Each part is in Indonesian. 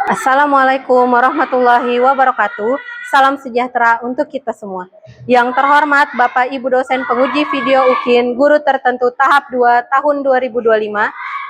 Assalamualaikum warahmatullahi wabarakatuh. Salam sejahtera untuk kita semua. Yang terhormat Bapak Ibu dosen penguji video UKIN guru tertentu tahap 2 tahun 2025.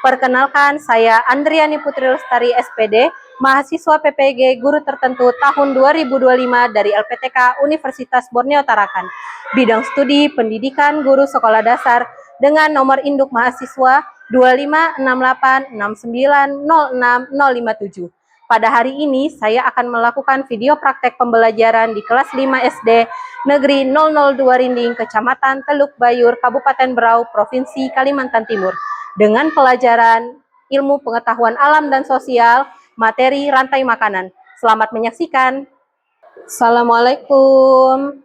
Perkenalkan, saya Andriani Putri Lestari SPD, mahasiswa PPG guru tertentu tahun 2025 dari LPTK Universitas Borneo Tarakan. Bidang studi pendidikan guru sekolah dasar dengan nomor induk mahasiswa 2568690657. Pada hari ini, saya akan melakukan video praktek pembelajaran di kelas 5 SD Negeri 002 Rinding, Kecamatan Teluk Bayur, Kabupaten Berau, Provinsi Kalimantan Timur, dengan pelajaran ilmu pengetahuan alam dan sosial, materi rantai makanan. Selamat menyaksikan. Assalamualaikum.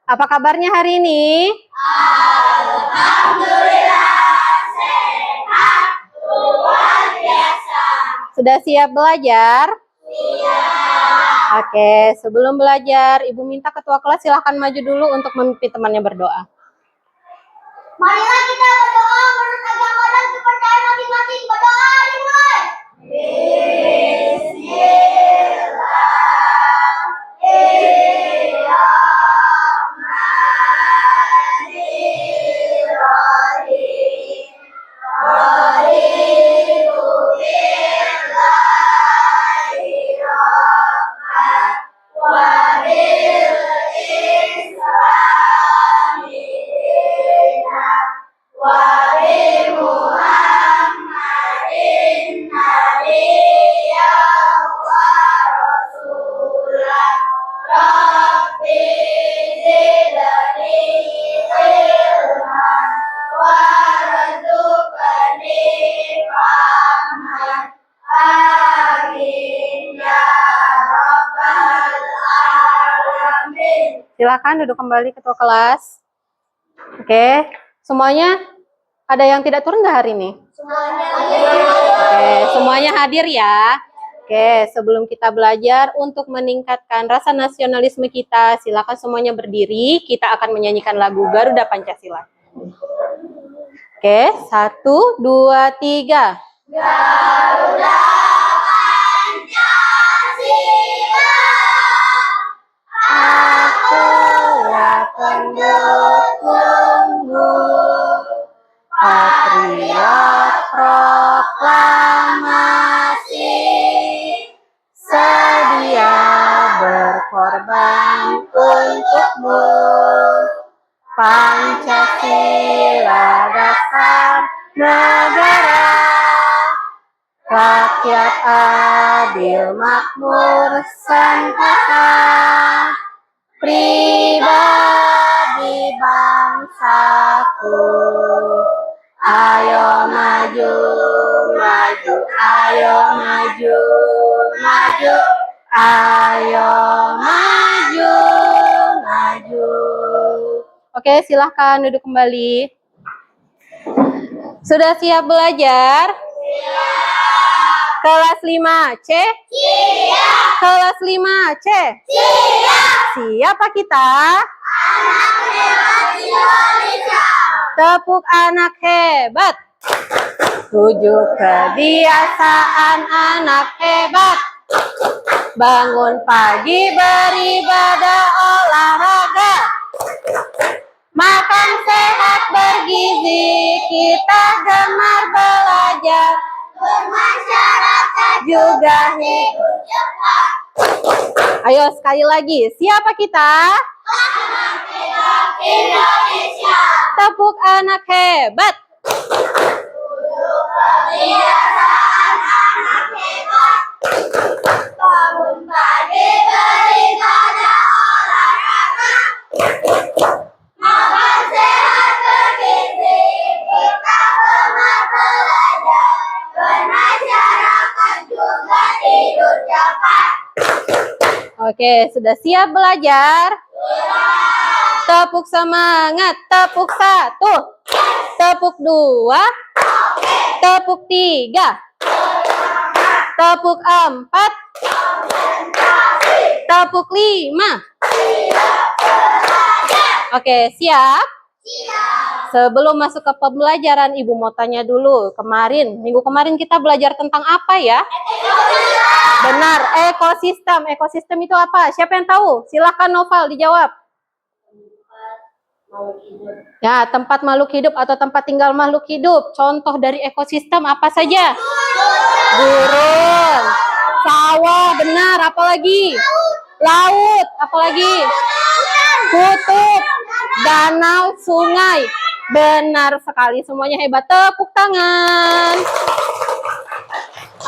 Apa kabarnya hari ini? Alhamdulillah sehat, luar biasa. Sudah siap belajar? Siap. Oke, sebelum belajar, Ibu minta ketua kelas silahkan maju dulu untuk memimpin temannya berdoa. Marilah kita berdoa menurut agama dan kepercayaan masing-masing. Berdoa dimulai. Silakan duduk kembali ketua kelas. Oke, semuanya ada yang tidak turun nggak hari ini? Oke, semuanya hadir ya. Oke, sebelum kita belajar untuk meningkatkan rasa nasionalisme kita, silakan semuanya berdiri. Kita akan menyanyikan lagu Garuda Pancasila. Oke, 1, 2, 3. Garuda Pancasila, Akulah pendukungmu, patriot proklamasi, sedia berkorban untukmu. Pancasila dasar negara, rakyat adil makmur sentosa, pribadi bangsaku. Ayo maju, maju, ayo maju, maju, ayo maju, maju. Oke, silahkan duduk kembali. Sudah siap belajar? Siap. Kelas 5C? Siap. Kelas 5C? siap. Siapa kita? Anak hebat Indonesia. Tepuk anak hebat. Tujuh kebiasaan anak hebat. Bangun pagi beribadah olahraga. Makan sehat bergizi, kita gemar belajar. Bermasyarakat Juga hidup cepat. Ayo sekali lagi, siapa kita? Anak hebat Indonesia. Tepuk anak hebat. Kebiasaan anak hebat. Bangun pagi beribadah olahraga. Makan sehat bergizi, kita gemar belajar. Bermasyarakat juga tidur cepat. Oke, sudah siap belajar? Tepuk semangat, tepuk 1, tepuk 2, tepuk 3, tepuk 4, tepuk 5, Oke, siap? Sebelum masuk ke pembelajaran, Ibu mau tanya dulu. Minggu kemarin kita belajar tentang apa ya? Benar, ekosistem. Ekosistem itu apa? Siapa yang tahu? Silahkan Noval dijawab. Ya, tempat makhluk hidup atau tempat tinggal makhluk hidup. Contoh dari ekosistem apa saja? Gurun, sawah, benar. Apalagi? Laut, apalagi? Kutub, danau, sungai. Benar sekali, semuanya hebat. Tepuk tangan.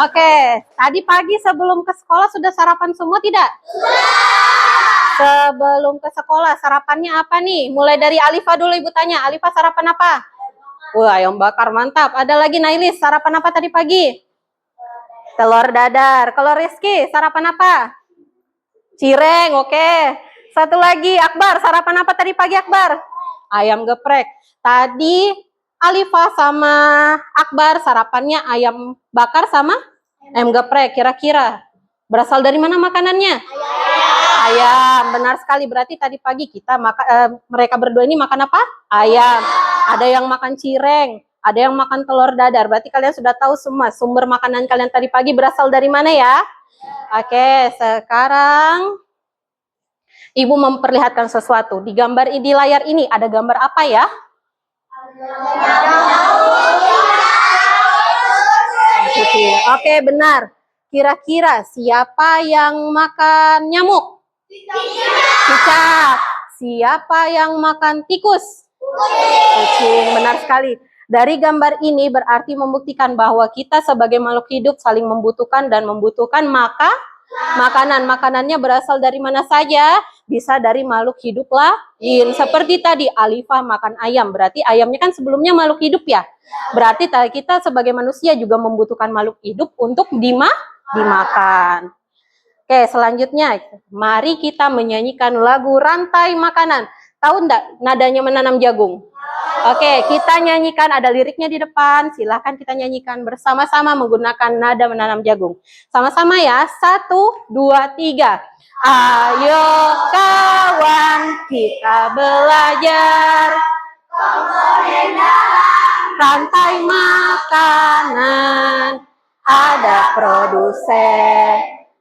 Oke, tadi pagi sebelum ke sekolah sudah sarapan semua tidak? Sebelum ke sekolah, sarapannya apa nih? Mulai dari Alifa dulu, Ibu tanya. Alifa sarapan apa? Wah, ayam bakar, mantap. Ada lagi Nailis, sarapan apa tadi pagi? Telur dadar. Kalau Rizky, sarapan apa? Cireng, oke. Satu lagi, Akbar, sarapan apa tadi pagi Akbar? Ayam geprek. Tadi Alifa sama Akbar sarapannya ayam bakar sama ayam geprek. Kira-kira berasal dari mana makanannya? Ayam, benar sekali. Berarti tadi pagi mereka berdua ini makan apa? Ayam. Ada yang makan cireng, ada yang makan telur dadar. Berarti kalian sudah tahu semua sumber makanan kalian tadi pagi berasal dari mana ya? Oke, sekarang Ibu memperlihatkan sesuatu. Di gambar di layar ini ada gambar apa ya? Oke, benar. Kira-kira siapa yang makan nyamuk? Cicak. Siapa yang makan tikus? Kucing. Benar sekali. Dari gambar ini berarti membuktikan bahwa kita sebagai makhluk hidup saling membutuhkan dan membutuhkan makanan. Makanannya berasal dari mana saja? Bisa dari makhluk hidup lain. Seperti tadi Alifa makan ayam. Berarti ayamnya kan sebelumnya makhluk hidup ya. Berarti kita sebagai manusia juga membutuhkan makhluk hidup untuk dimakan. Oke, selanjutnya mari kita menyanyikan lagu Rantai Makanan. Tahu enggak nadanya menanam jagung? Oke, kita nyanyikan, ada liriknya di depan. Silahkan kita nyanyikan bersama-sama menggunakan nada menanam jagung. Sama-sama ya, 1, 2, 3. Ayo kawan, kita belajar komponen dalam rantai makanan. Ada produsen,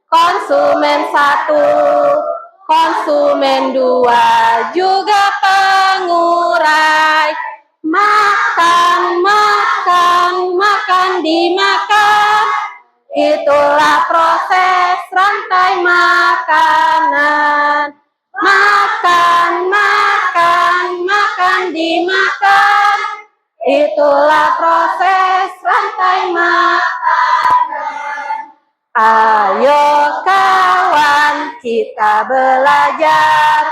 konsumen 1, konsumen 2, juga pengurai. Makan, makan, makan, dimakan. Itulah proses rantai makanan. Makan, makan, makan, dimakan. Itulah proses rantai makanan. Ayo kawan, kita belajar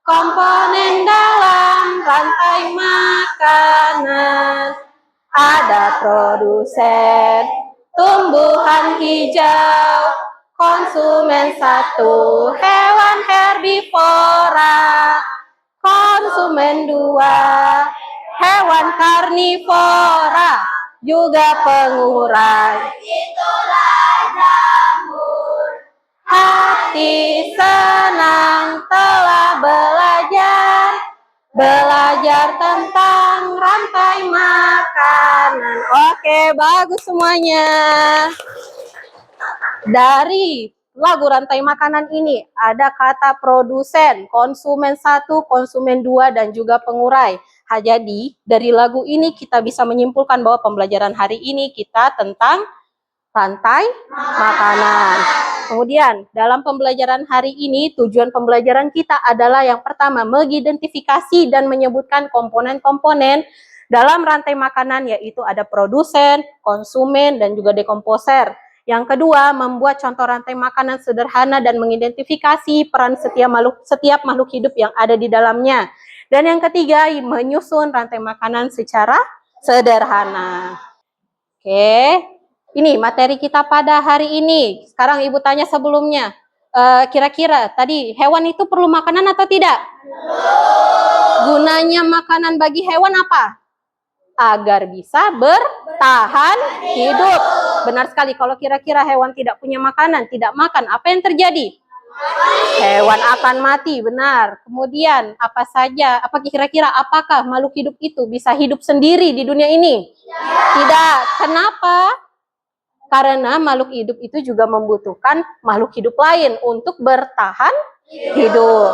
komponen dalam rantai makanan. Ada produsen, tumbuhan hijau, konsumen 1, hewan herbivora, konsumen 2, hewan karnivora, juga pengurai. Itulah jamur. Hati senang telah belajar tentang rantai makanan. Oke, bagus semuanya. Dari lagu rantai makanan ini ada kata produsen, konsumen 1, konsumen 2, dan juga pengurai. Jadi dari lagu ini kita bisa menyimpulkan bahwa pembelajaran hari ini kita tentang rantai makanan. Kemudian dalam pembelajaran hari ini tujuan pembelajaran kita adalah yang pertama mengidentifikasi dan menyebutkan komponen-komponen dalam rantai makanan, yaitu ada produsen, konsumen, dan juga dekomposer. Yang kedua, membuat contoh rantai makanan sederhana dan mengidentifikasi peran setiap makhluk hidup yang ada di dalamnya. Dan yang ketiga, menyusun rantai makanan secara sederhana. Oke, ini materi kita pada hari ini. Sekarang Ibu tanya sebelumnya, kira-kira tadi hewan itu perlu makanan atau tidak? Gunanya makanan bagi hewan apa? Agar bisa bertahan hidup. Benar sekali, kalau kira-kira hewan tidak punya makanan, tidak makan, apa yang terjadi? Hewan Hewan akan mati, benar. Kemudian apa saja, apa kira-kira apakah makhluk hidup itu bisa hidup sendiri di dunia ini? Tidak. Kenapa? Karena makhluk hidup itu juga membutuhkan makhluk hidup lain untuk bertahan hidup.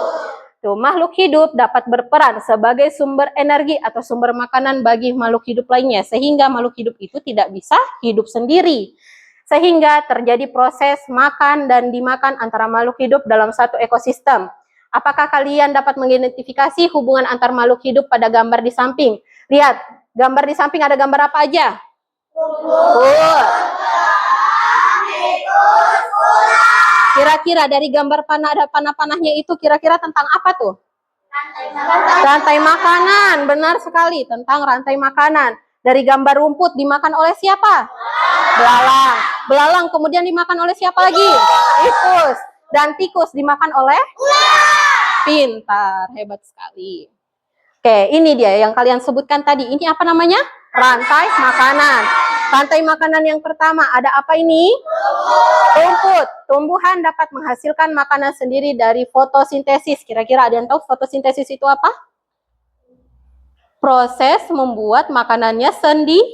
Tuh, makhluk hidup dapat berperan sebagai sumber energi atau sumber makanan bagi makhluk hidup lainnya, sehingga makhluk hidup itu tidak bisa hidup sendiri. Sehingga terjadi proses makan dan dimakan antara makhluk hidup dalam satu ekosistem. Apakah kalian dapat mengidentifikasi hubungan antar makhluk hidup pada gambar di samping? Lihat, gambar di samping ada gambar apa aja? Kira-kira dari gambar panah ada panah-panahnya itu kira-kira tentang apa tuh? Rantai makanan, benar sekali, tentang rantai makanan. Dari gambar rumput dimakan oleh siapa? Belalang. Belalang kemudian dimakan oleh siapa lagi? Tikus. Dan tikus dimakan oleh? Pintar, hebat sekali. Oke, ini dia yang kalian sebutkan tadi. Ini apa namanya? Rantai makanan. Rantai makanan yang pertama, ada apa ini? Rumput. Tumbuhan dapat menghasilkan makanan sendiri dari fotosintesis. Kira-kira ada yang tahu fotosintesis itu apa? Proses membuat makanannya sendiri.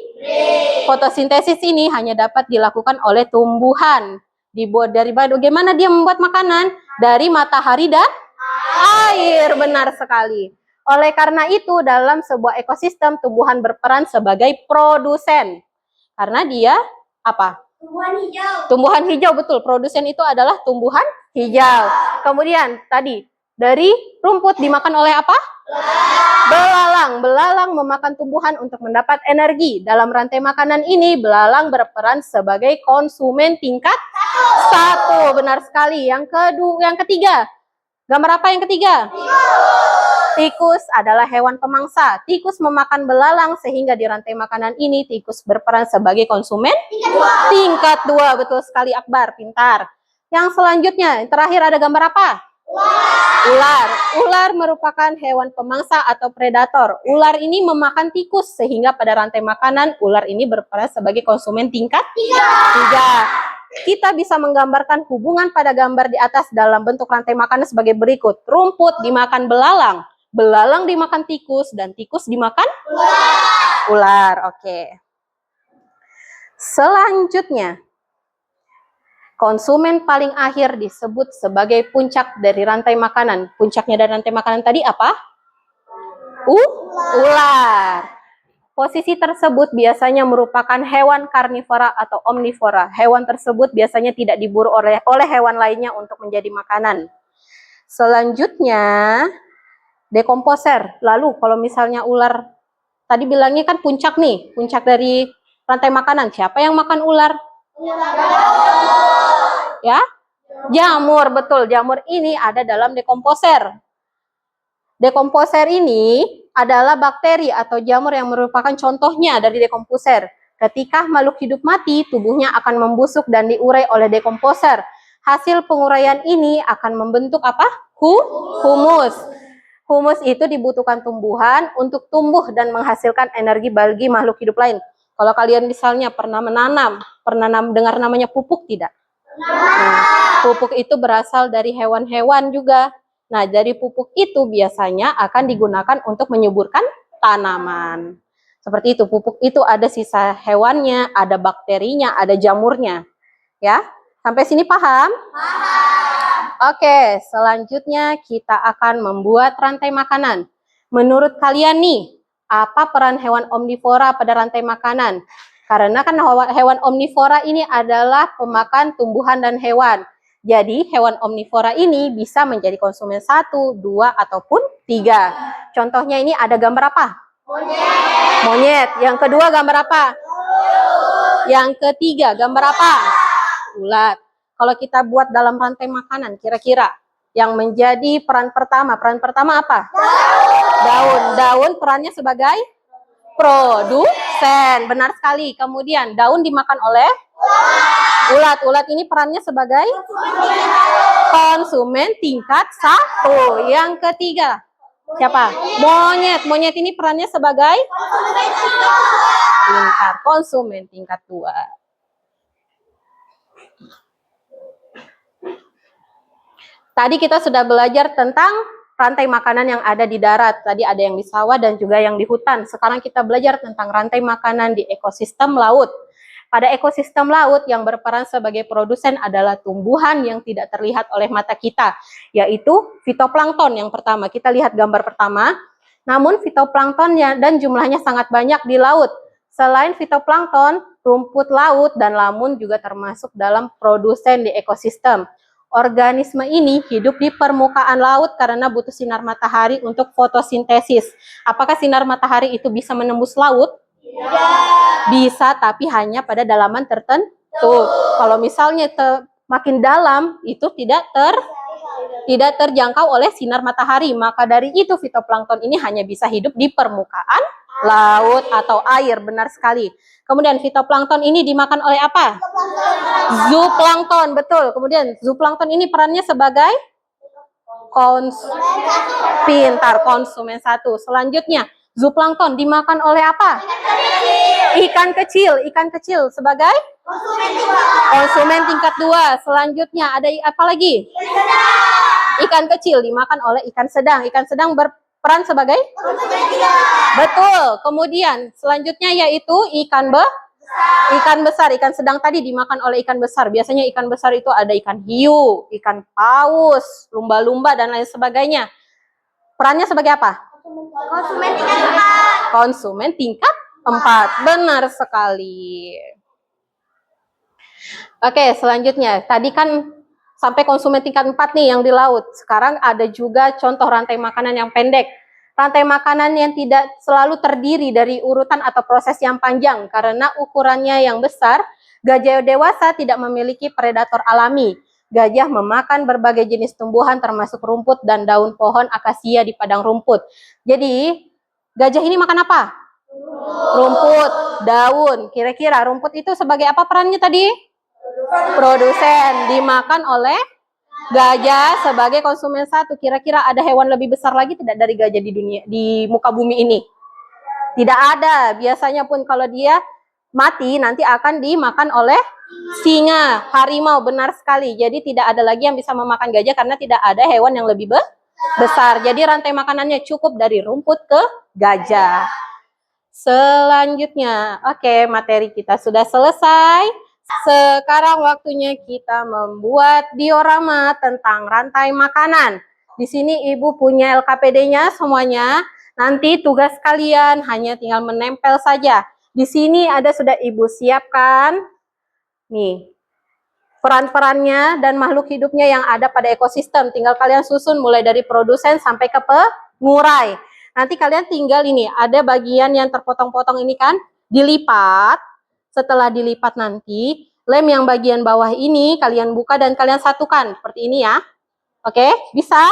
Fotosintesis ini hanya dapat dilakukan oleh tumbuhan. Dibuat dari bagaimana dia membuat makanan? Dari matahari dan air, benar sekali. Oleh karena itu, dalam sebuah ekosistem, tumbuhan berperan sebagai produsen. Karena dia apa? Tumbuhan hijau. Tumbuhan hijau, betul. Produsen itu adalah tumbuhan hijau. Kemudian, tadi, dari rumput dimakan oleh apa? Belalang. Belalang memakan tumbuhan untuk mendapat energi. Dalam rantai makanan ini, belalang berperan sebagai konsumen tingkat 1. Benar sekali. Yang ketiga. Gambar apa yang ketiga? Tikus adalah hewan pemangsa. Tikus memakan belalang sehingga di rantai makanan ini tikus berperan sebagai konsumen tingkat 2. Betul sekali Akbar, pintar. Yang selanjutnya, terakhir ada gambar apa? Ular. Ular merupakan hewan pemangsa atau predator. Ular ini memakan tikus sehingga pada rantai makanan ular ini berperan sebagai konsumen tingkat 3. Kita bisa menggambarkan hubungan pada gambar di atas dalam bentuk rantai makanan sebagai berikut. Rumput dimakan belalang, belalang dimakan tikus, dan tikus dimakan ular. Oke. Selanjutnya, konsumen paling akhir disebut sebagai puncak dari rantai makanan. Puncaknya dari rantai makanan tadi apa? Ular. Posisi tersebut biasanya merupakan hewan karnivora atau omnivora. Hewan tersebut biasanya tidak diburu oleh hewan lainnya untuk menjadi makanan. Selanjutnya, dekomposer. Lalu kalau misalnya ular, tadi bilangnya kan puncak nih, puncak dari rantai makanan. Siapa yang makan ular? Ya, jamur, betul. Jamur ini ada dalam dekomposer. Dekomposer ini adalah bakteri atau jamur yang merupakan contohnya dari dekomposer. Ketika makhluk hidup mati, tubuhnya akan membusuk dan diurai oleh dekomposer. Hasil penguraian ini akan membentuk apa? Humus. Humus itu dibutuhkan tumbuhan untuk tumbuh dan menghasilkan energi bagi makhluk hidup lain. Kalau kalian misalnya pernah dengar namanya pupuk tidak? Nah, pupuk itu berasal dari hewan-hewan juga. Nah, dari pupuk itu biasanya akan digunakan untuk menyuburkan tanaman. Seperti itu, pupuk itu ada sisa hewannya, ada bakterinya, ada jamurnya. Ya, sampai sini paham? Paham. Oke, selanjutnya kita akan membuat rantai makanan. Menurut kalian nih, apa peran hewan omnivora pada rantai makanan? Karena kan hewan omnivora ini adalah pemakan tumbuhan dan hewan. Jadi hewan omnivora ini bisa menjadi konsumen 1, 2, ataupun 3. Contohnya ini ada gambar apa? Monyet. Yang kedua gambar apa? Yang ketiga gambar apa? Ulat. Kalau kita buat dalam rantai makanan, kira-kira yang menjadi peran pertama apa? Daun. Daun perannya sebagai produsen. Benar sekali. Kemudian daun dimakan oleh ulat. Ulat ini perannya sebagai konsumen tingkat 1. Yang ketiga siapa? Monyet. Monyet ini perannya sebagai konsumen tingkat 2. Tadi kita sudah belajar tentang rantai makanan yang ada di darat. Tadi ada yang di sawah dan juga yang di hutan. Sekarang kita belajar tentang rantai makanan di ekosistem laut. Pada ekosistem laut yang berperan sebagai produsen adalah tumbuhan yang tidak terlihat oleh mata kita, yaitu fitoplankton yang pertama. Kita lihat gambar pertama. Namun fitoplanktonnya dan jumlahnya sangat banyak di laut. Selain fitoplankton, rumput laut dan lamun juga termasuk dalam produsen di ekosistem. Organisme ini hidup di permukaan laut karena butuh sinar matahari untuk fotosintesis. Apakah sinar matahari itu bisa menembus laut? Bisa, tapi hanya pada dalaman tertentu. Kalau misalnya makin dalam, itu tidak terjangkau oleh sinar matahari. Maka dari itu fitoplankton ini hanya bisa hidup di permukaan laut atau air. Benar sekali. Kemudian fitoplankton ini dimakan oleh apa? Zooplankton, betul. Kemudian zooplankton ini perannya sebagai konsumen satu. Selanjutnya, zooplankton dimakan oleh apa? Ikan kecil sebagai konsumen tingkat 2. Selanjutnya ada apa lagi? Ikan kecil dimakan oleh ikan sedang. Ikan sedang berperan sebagai betul. Kemudian selanjutnya yaitu ikan besar. Ikan sedang tadi dimakan oleh ikan besar. Biasanya ikan besar itu ada ikan hiu, ikan paus, lumba-lumba dan lain sebagainya. Perannya sebagai apa? Konsumen tingkat 4. Benar sekali. Oke, selanjutnya. Tadi kan sampai konsumen tingkat 4 nih yang di laut. Sekarang ada juga contoh rantai makanan yang pendek. Rantai makanan yang tidak selalu terdiri dari urutan atau proses yang panjang. Karena ukurannya yang besar, gajah dewasa tidak memiliki predator alami. Gajah memakan berbagai jenis tumbuhan termasuk rumput dan daun pohon akasia di padang rumput. Jadi, gajah ini makan apa? Rumput, daun. Kira-kira rumput itu sebagai apa perannya tadi? Produsen. Dimakan oleh gajah sebagai konsumen satu. Kira-kira ada hewan lebih besar lagi tidak dari gajah di muka bumi ini? Tidak ada. Biasanya pun kalau dia mati nanti akan dimakan oleh singa, harimau. Benar sekali. Jadi tidak ada lagi yang bisa memakan gajah karena tidak ada hewan yang lebih besar. Jadi rantai makanannya cukup dari rumput ke gajah. Selanjutnya, oke, materi kita sudah selesai. Sekarang waktunya kita membuat diorama tentang rantai makanan. Di sini Ibu punya LKPD-nya semuanya. Nanti tugas kalian hanya tinggal menempel saja. Di sini ada sudah Ibu siapkan. Nih, peran-perannya dan makhluk hidupnya yang ada pada ekosistem. Tinggal kalian susun mulai dari produsen sampai ke pengurai. Nanti kalian tinggal ini, ada bagian yang terpotong-potong ini kan, dilipat. Setelah dilipat nanti, lem yang bagian bawah ini kalian buka dan kalian satukan. Seperti ini ya. Oke, bisa?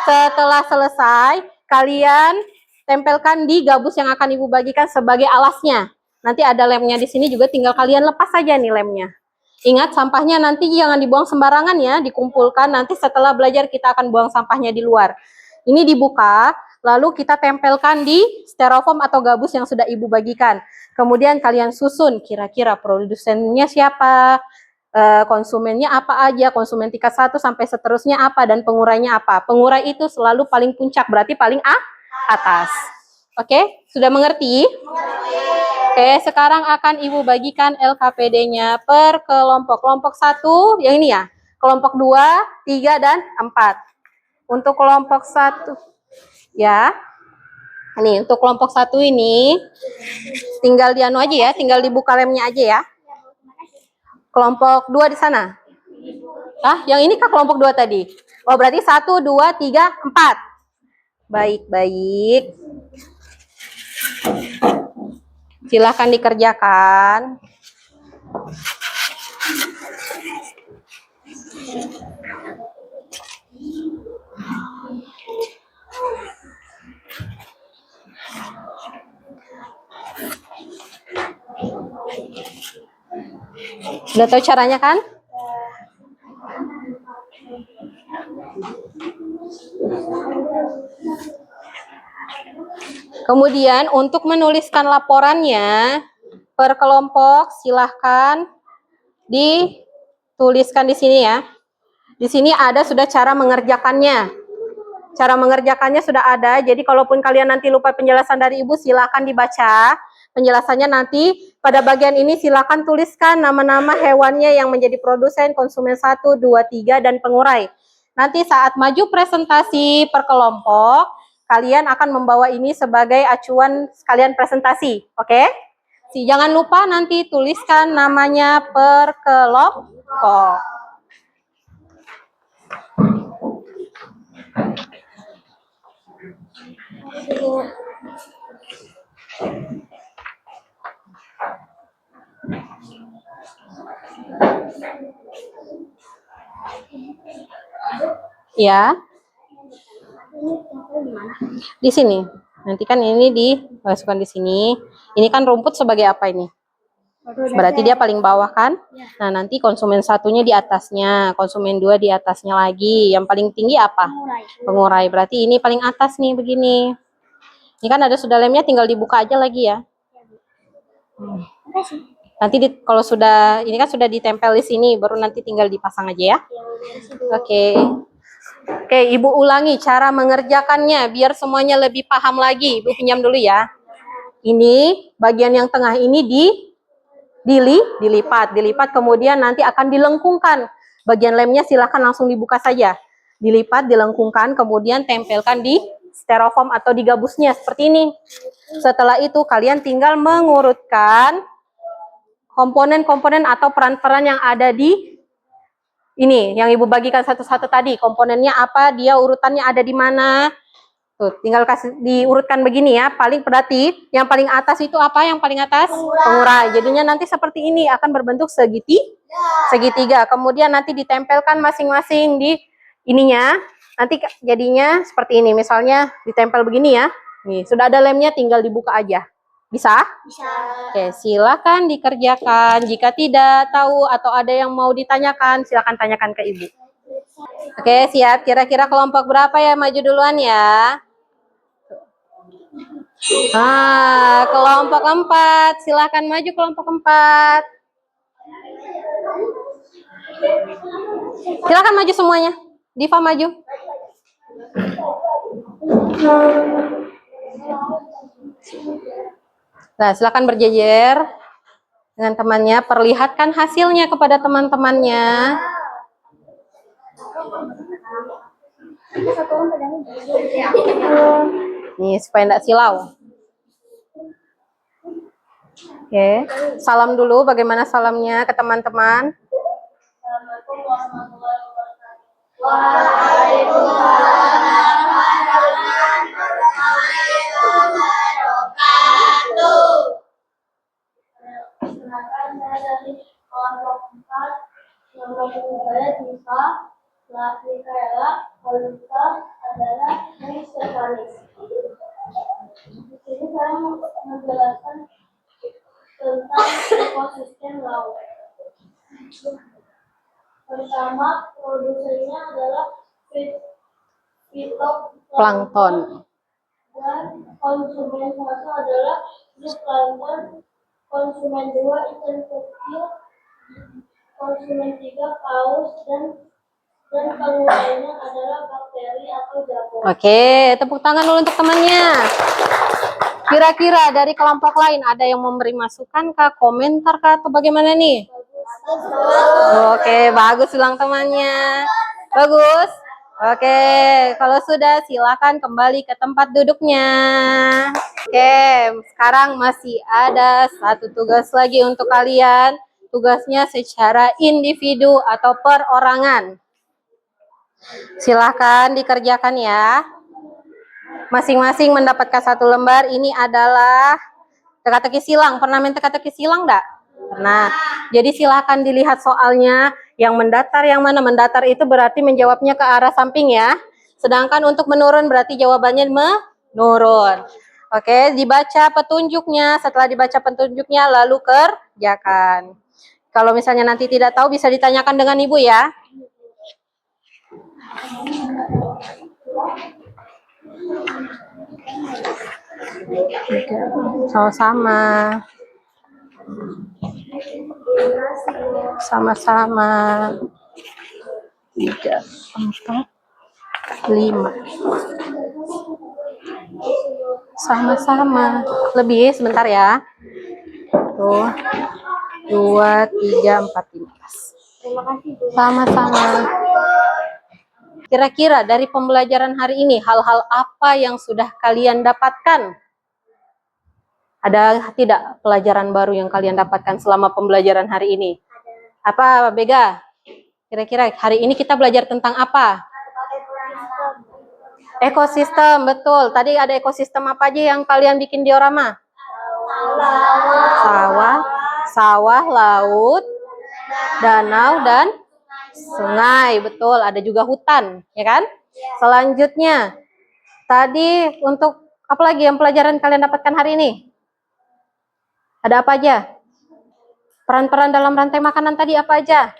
Setelah selesai, kalian tempelkan di gabus yang akan Ibu bagikan sebagai alasnya. Nanti ada lemnya di sini juga, tinggal kalian lepas saja nih lemnya. Ingat, sampahnya nanti jangan dibuang sembarangan ya, dikumpulkan. Nanti setelah belajar kita akan buang sampahnya di luar. Ini dibuka, lalu kita tempelkan di styrofoam atau gabus yang sudah Ibu bagikan. Kemudian kalian susun, kira-kira produsennya siapa, konsumennya apa aja, konsumen tingkat 1 sampai seterusnya apa, dan pengurainya apa. Pengurai itu selalu paling puncak, berarti paling atas. Oke, sudah mengerti? Oke, sekarang akan Ibu bagikan LKPD-nya per kelompok. Kelompok 1, yang ini ya. Kelompok 2, 3, dan 4. Untuk kelompok 1, ya. Nih, untuk kelompok 1 ini, tinggal di anu aja ya, tinggal dibuka lemnya aja ya. Kelompok 2 di sana. Ah, yang ini kah kelompok 2 tadi? Oh, berarti 1, 2, 3, 4. Baik. Silahkan dikerjakan. Sudah tahu caranya kan? Kemudian untuk menuliskan laporannya per kelompok silahkan dituliskan di sini ya. Di sini ada sudah cara mengerjakannya. Cara mengerjakannya sudah ada, jadi kalaupun kalian nanti lupa penjelasan dari Ibu, silakan dibaca penjelasannya nanti. Pada bagian ini silakan tuliskan nama-nama hewannya yang menjadi produsen, konsumen 1, 2, 3, dan pengurai. Nanti saat maju presentasi per kelompok, kalian akan membawa ini sebagai acuan sekalian presentasi, oke? Jangan lupa nanti tuliskan namanya per kelompok. Ya. Di sini. Nanti kan ini dimasukkan di sini. Ini kan rumput sebagai apa ini? Berarti dia paling bawah kan? Nah, nanti konsumen satunya di atasnya, konsumen 2 di atasnya lagi. Yang paling tinggi apa? Pengurai. Berarti ini paling atas nih begini. Ini kan ada sudah lemnya, tinggal dibuka aja lagi ya. Nanti kalau sudah, ini kan sudah ditempel di sini, baru nanti tinggal dipasang aja ya. Oke. Oke, Ibu ulangi cara mengerjakannya biar semuanya lebih paham lagi. Ibu pinjam dulu ya. Ini bagian yang tengah ini dilipat, kemudian nanti akan dilengkungkan. Bagian lemnya silahkan langsung dibuka saja. Dilipat, dilengkungkan, kemudian tempelkan di styrofoam atau di gabusnya seperti ini. Setelah itu kalian tinggal mengurutkan komponen-komponen atau peran-peran yang ada di ini, yang Ibu bagikan satu-satu tadi. Komponennya apa, dia urutannya ada di mana. Tuh, tinggal kasih diurutkan begini ya. Paling berarti yang paling atas itu apa? Yang paling atas? Pengurai. Jadinya nanti seperti ini akan berbentuk segitiga. Kemudian nanti ditempelkan masing-masing di ininya. Nanti jadinya seperti ini. Misalnya ditempel begini ya. Nih, sudah ada lemnya, tinggal dibuka aja. Bisa? Bisa. Oke, silakan dikerjakan. Jika tidak tahu atau ada yang mau ditanyakan, silakan tanyakan ke Ibu. Oke, siap. Kira-kira kelompok berapa ya maju duluan ya? Kelompok 4. Silakan maju kelompok 4. Silakan maju semuanya. Diva maju. Nah, silakan berjejer dengan temannya. Perlihatkan hasilnya kepada teman-temannya. Nih, supaya tidak silau. Oke, salam dulu. Bagaimana salamnya ke teman-teman? Waalaikumsalam warahmatullahi wabarakatuh. Perkenalkan, saya dari kelompok 4. Nama saya Nisa. Laki saya Alisa adalah Stefanis. Di sini saya mau menjelaskan tentang ekosistem laut. Pertama, produsennya adalah Plankton. Dan konsumen satu adalah zooplankton, konsumen 2 ikan kecil, konsumen 3 paus, dan pengurainya adalah bakteri atau jamur. Oke, tepuk tangan dulu untuk temannya. Kira-kira dari kelompok lain ada yang memberi masukan kah, komentar kah, atau bagaimana nih? Oke, bagus ulang temannya. Bagus. Oke, kalau sudah silakan kembali ke tempat duduknya. Oke, sekarang masih ada satu tugas lagi untuk kalian. Tugasnya secara individu atau perorangan. Silakan dikerjakan ya. Masing-masing mendapatkan satu lembar. Ini adalah teka-teki silang. Pernah main teka-teki silang enggak? Nah, jadi silakan dilihat soalnya. Yang mendatar, yang mana mendatar itu berarti menjawabnya ke arah samping ya. Sedangkan untuk menurun berarti jawabannya menurun. Oke, dibaca petunjuknya. Setelah dibaca petunjuknya lalu kerjakan. Kalau misalnya nanti tidak tahu bisa ditanyakan dengan Ibu ya. Sama-sama. Sama-sama. 3, 4, 5. Sama-sama. Lebih sebentar ya. Tuh. 2, 3, 4, 5. Sama-sama. Kira-kira dari pembelajaran hari ini, hal-hal apa yang sudah kalian dapatkan? Ada tidak pelajaran baru yang kalian dapatkan selama pembelajaran hari ini? Apa, Bega? Kira-kira hari ini kita belajar tentang apa? Ekosistem, betul. Tadi ada ekosistem apa aja yang kalian bikin diorama? Sawah, laut, danau, dan sungai, betul. Ada juga hutan, ya kan? Selanjutnya, tadi untuk apa lagi yang pelajaran kalian dapatkan hari ini? Ada apa aja? Peran-peran dalam rantai makanan tadi apa aja?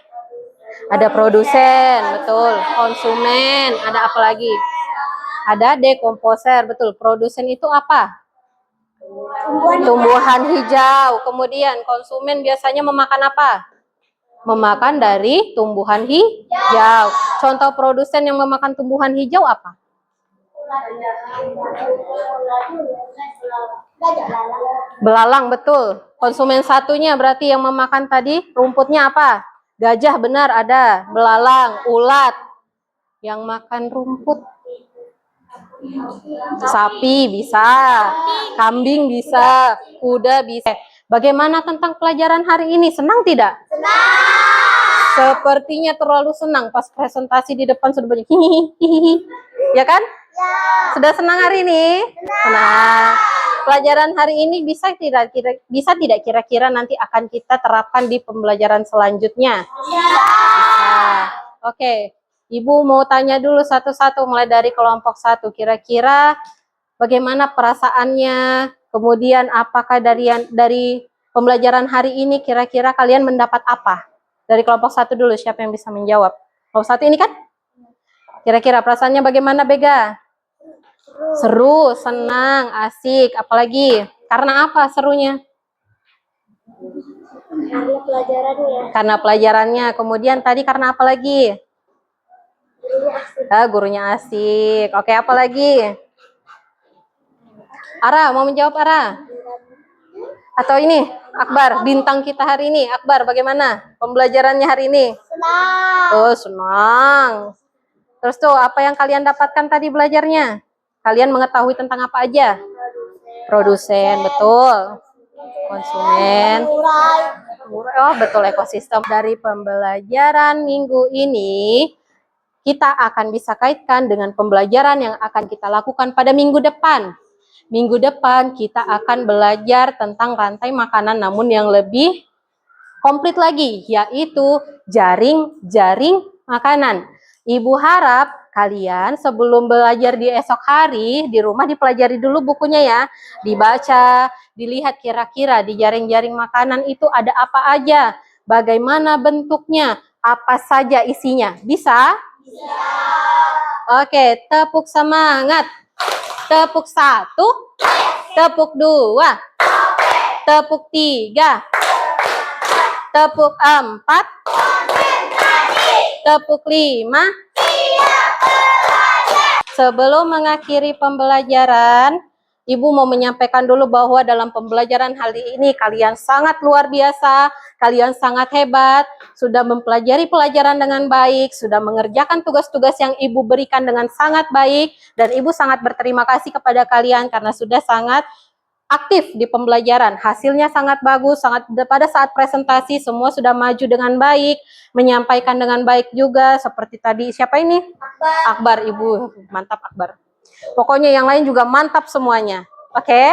Ada produsen, betul. Konsumen, ada apa lagi? Ada dekomposer, betul. Produsen itu apa? Tumbuhan hijau. Kemudian konsumen biasanya memakan apa? Memakan dari tumbuhan hijau. Contoh produsen yang memakan tumbuhan hijau apa? Belalang, betul. Konsumen satunya berarti yang memakan tadi rumputnya apa? Gajah, benar ada. Belalang, ulat yang makan rumput. Sapi bisa, kambing bisa, kuda bisa. Bagaimana tentang pelajaran hari ini? Senang tidak? Senang. Sepertinya terlalu senang pas presentasi di depan sudah banyak hihihi. Ya kan? Ya. Sudah senang hari ini? Senang. Pelajaran hari ini bisa tidak kira-kira nanti akan kita terapkan di pembelajaran selanjutnya? Bisa. Oke. Ibu mau tanya dulu satu-satu mulai dari kelompok 1. Kira-kira bagaimana perasaannya? Kemudian apakah dari pembelajaran hari ini kira-kira kalian mendapat apa? Dari kelompok 1 dulu, siapa yang bisa menjawab? Kelompok 1 ini kan? Kira-kira perasaannya bagaimana, Bega? Seru, senang, asik, apalagi? Karena apa serunya? Karena pelajarannya. Karena pelajarannya. Kemudian tadi karena apa lagi? Gurunya asik. Oke, apa lagi? Ara, mau menjawab Ara? Atau ini, Akbar, bintang kita hari ini. Akbar, bagaimana pembelajarannya hari ini? Senang. Oh, senang. Terus tuh, apa yang kalian dapatkan tadi belajarnya? Kalian mengetahui tentang apa aja? Produsen, betul. Konsumen. Oh, betul, ekosistem. Dari pembelajaran minggu ini, kita akan bisa kaitkan dengan pembelajaran yang akan kita lakukan pada minggu depan. Minggu depan kita akan belajar tentang rantai makanan namun yang lebih komplit lagi, yaitu jaring-jaring makanan. Ibu harap kalian sebelum belajar di esok hari, di rumah dipelajari dulu bukunya ya. Dibaca, dilihat kira-kira di jaring-jaring makanan itu ada apa aja, bagaimana bentuknya, apa saja isinya. Bisa? Bisa. Oke, tepuk semangat. Tepuk 1, tepuk 2, tepuk 3, tepuk 4, tepuk 5. Sebelum mengakhiri pembelajaran, Ibu mau menyampaikan dulu bahwa dalam pembelajaran hari ini kalian sangat luar biasa, kalian sangat hebat, sudah mempelajari pelajaran dengan baik, sudah mengerjakan tugas-tugas yang Ibu berikan dengan sangat baik, dan Ibu sangat berterima kasih kepada kalian karena sudah sangat aktif di pembelajaran. Hasilnya sangat bagus, pada saat presentasi semua sudah maju dengan baik, menyampaikan dengan baik juga, seperti tadi siapa ini? Akbar, Ibu. Mantap Akbar. Pokoknya yang lain juga mantap semuanya. Oke?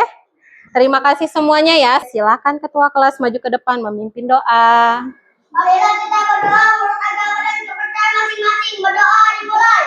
Terima kasih semuanya ya. Silakan ketua kelas maju ke depan memimpin doa. Marilah kita berdoa menurut agama dan kepercayaan masing-masing. Berdoa dimulai.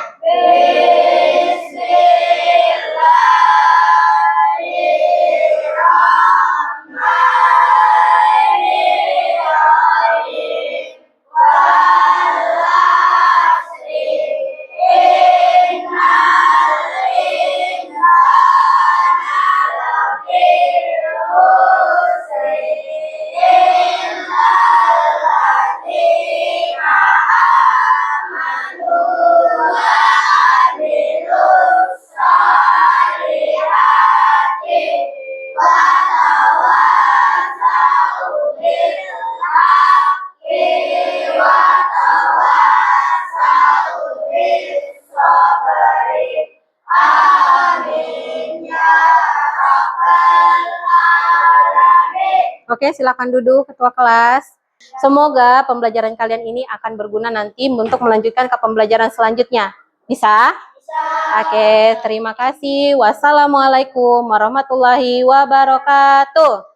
Oke, silakan duduk ketua kelas. Semoga pembelajaran kalian ini akan berguna nanti untuk melanjutkan ke pembelajaran selanjutnya. Bisa? Oke, terima kasih. Wassalamualaikum warahmatullahi wabarakatuh.